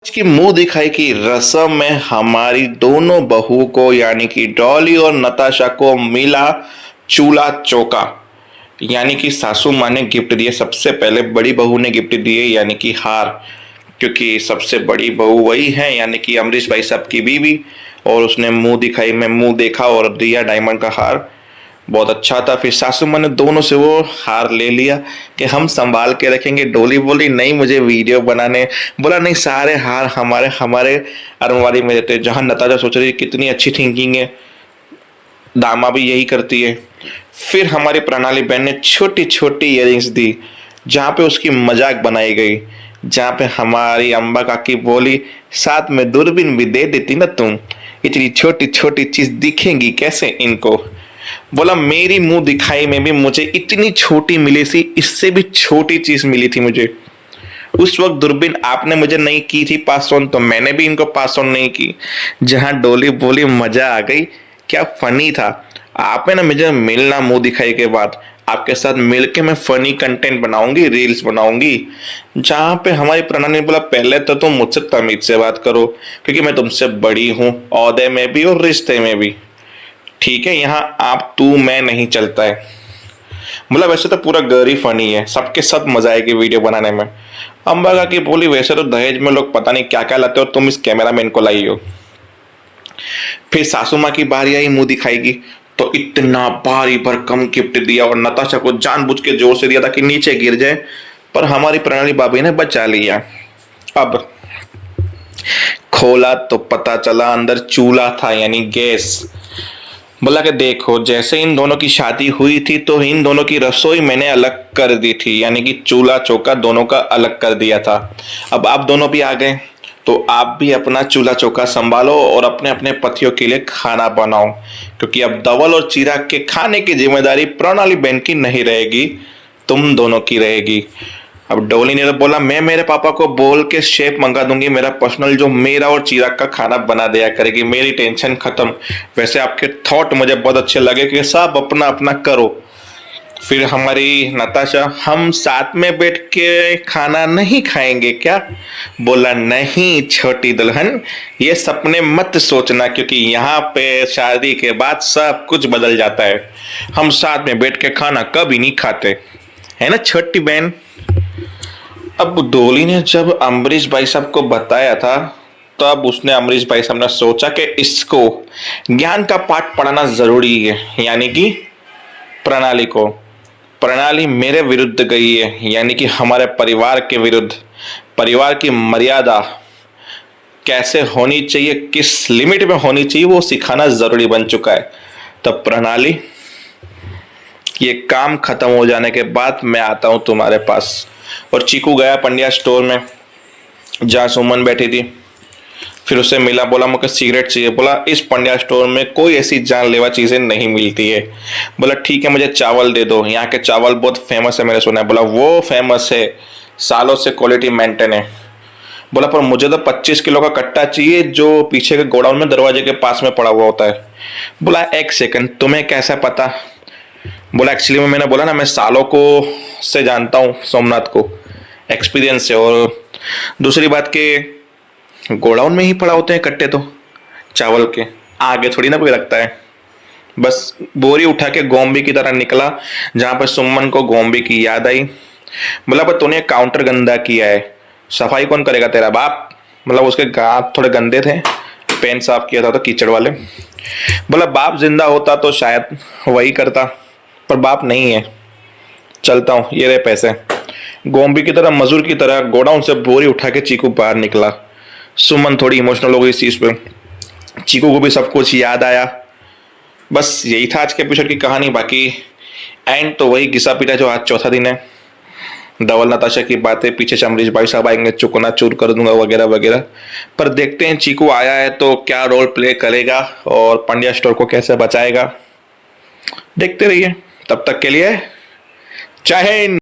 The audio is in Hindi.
की मुंह दिखाई की रस्म में हमारी दोनों बहू को यानी कि डॉली और नताशा को मिला चूल्हा चौका। यानी कि सासू माँ ने गिफ्ट दिए, सबसे पहले बड़ी बहू ने गिफ्ट दिए यानी कि हार, क्योंकि सबसे बड़ी बहू वही है यानी कि अमरीश भाई साहब की बीवी। और उसने मुंह दिखाई में मुंह देखा और दिया डायमंड का हार, बहुत अच्छा था। फिर सासू माँ ने दोनों से वो हार ले लिया कि हम संभाल के रखेंगे। डोली बोली नहीं मुझे वीडियो बनाने, बोला नहीं सारे हार हमारे हमारे अलमारी में रहते। जहाँ नताशा सोच रही कितनी अच्छी थिंकिंग है, दामा भी यही करती है। फिर हमारी प्रणाली बहन ने छोटी छोटी इयरिंग्स दी जहाँ पे उसकी मजाक बनाई गई, जहाँ पे हमारी अम्बा काकी बोली साथ में दूरबीन भी दे देती ना तुम, इतनी छोटी छोटी चीज दिखेंगी कैसे इनको। बोला मेरी मुंह दिखाई में भी मुझे इतनी छोटी मिली थी, इससे भी छोटी चीज मिली थी मुझे। उस वक्त दूरबीन आपने मुझे नहीं की थी पास ऑन, तो मैंने भी इनको पास ऑन नहीं की। जहां डोली बोली मजा आ गई, क्या फनी था। आपने ना मुझे मिलना मुंह दिखाई के बाद, आपके साथ मिलके मैं फनी कंटेंट बनाऊंगी, रील्स बनाऊंगी। जहां पे हमारी प्रणाली ने बोला पहले तो तुम मुझसे तमीज से बात करो, क्योंकि मैं तुमसे बड़ी हूं, ओहदे में भी और रिश्ते में भी। ठीक है, यहाँ आप तू मैं नहीं चलता है। मतलब वैसे तो पूरा घर ही फनी है, सबके साथ मजा आएगी वीडियो बनाने में। अम्बा का की बोली वैसे तो दहेज में लोग पता नहीं क्या क्या लाते हो, तुम इस कैमरामैन को लाई हो। फिर सासू माँ की बारी आई मुंह दिखाएगी, तो इतना भारी भरकम गिफ्ट दिया और नताशा को जानबूझ के जोर से दिया था कि नीचे गिर जाए, पर हमारी प्रणाली भाभी ने बचा लिया। अब खोला तो पता चला अंदर चूल्हा था यानी गैस। बोला कि देखो जैसे इन दोनों की शादी हुई थी तो इन दोनों की रसोई मैंने अलग कर दी थी, यानी कि चूल्हा चौका दोनों का अलग कर दिया था। अब आप दोनों भी आ गए तो आप भी अपना चूल्हा चौका संभालो और अपने अपने पतियों के लिए खाना बनाओ, क्योंकि अब धवल और चिराग के खाने की जिम्मेदारी प्रणाली बहन की नहीं रहेगी, तुम दोनों की रहेगी। अब डोली ने तो बोला मैं मेरे पापा को बोल के शेफ मंगा दूंगी, मेरा पर्सनल, जो मेरा और चिराग का खाना बना दिया करेगी, मेरी टेंशन खत्म। वैसे आपके थॉट मुझे बहुत अच्छे लगे कि सब अपना अपना करो। फिर हमारी नताशा हम साथ में बैठ के खाना नहीं खाएंगे क्या। बोला नहीं छोटी दुल्हन, ये सपने मत सोचना, क्योंकि यहाँ पे शादी के बाद सब कुछ बदल जाता है। हम साथ में बैठ के खाना कभी नहीं खाते, है ना छोटी बहन। अब डोली ने जब अमरीश भाई साहब को बताया था, तब उसने अमरीश भाई साहब ने सोचा कि इसको ज्ञान का पाठ पढ़ाना जरूरी है, यानी कि प्रणाली को। प्रणाली मेरे विरुद्ध गई है, यानी कि हमारे परिवार के विरुद्ध। परिवार की मर्यादा कैसे होनी चाहिए, किस लिमिट में होनी चाहिए, वो सिखाना जरूरी बन चुका है। तब प्रणाली ये काम खत्म हो जाने के बाद मैं आता हूं तुम्हारे पास। और चीकू गया पंड्या स्टोर में जहाँ सुमन बैठी थी, फिर उसे मिला, बोला मुझे सिगरेट चाहिए। बोला इस पंड्या स्टोर में कोई ऐसी जानलेवा चीजें नहीं मिलती है। बोला ठीक है मुझे चावल दे दो, यहाँ के चावल बहुत फेमस है मैंने सुना है। बोला वो फेमस है, सालों से क्वालिटी मेंटेन है। बोला पर मुझे तो 25 किलो का कट्टा चाहिए जो पीछे के गोडाउन में दरवाजे के पास में पड़ा हुआ होता है। बोला एक सेकंड, तुम्हें कैसा पता। बोला एक्चुअली मैंने बोला ना मैं सालों को से जानता हूँ सोमनाथ को, एक्सपीरियंस से। और दूसरी बात के गोडाउन में ही पड़ा होते हैं कट्टे तो चावल के, आगे थोड़ी ना कोई रखता है। बस बोरी उठा के गोम्बी की तरह निकला, जहाँ पर सुमन को गोम्बी की याद आई। बोला पर तूने काउंटर गंदा किया है, सफाई कौन करेगा, तेरा बाप। मतलब उसके हाथ थोड़े गंदे थे, पेन साफ किया था तो कीचड़ वाले। बोला बाप जिंदा होता तो शायद वही करता, पर बाप नहीं है, चलता हूँ, ये रहे पैसे। गोम्बी की तरह मजदूर की तरह गोडाउन से बोरी उठा के चीकू बाहर निकला। सुमन थोड़ी इमोशनल हो गई इस चीज पे, चीकू को भी सब कुछ याद आया। बस यही था आज के एपिसोड की कहानी। बाकी एंड तो वही घिसा पीटा जो आज चौथा दिन है। धवल नताशा की बातें, पीछे से अमरीश भाई साहब आएंगे, चुकना चूर कर दूंगा वगैरह वगैरह। पर देखते हैं चीकू आया है तो क्या रोल प्ले करेगा और पंड्या स्टोर को कैसे बचाएगा, देखते रहिए। तब तक के लिए जय हिंद।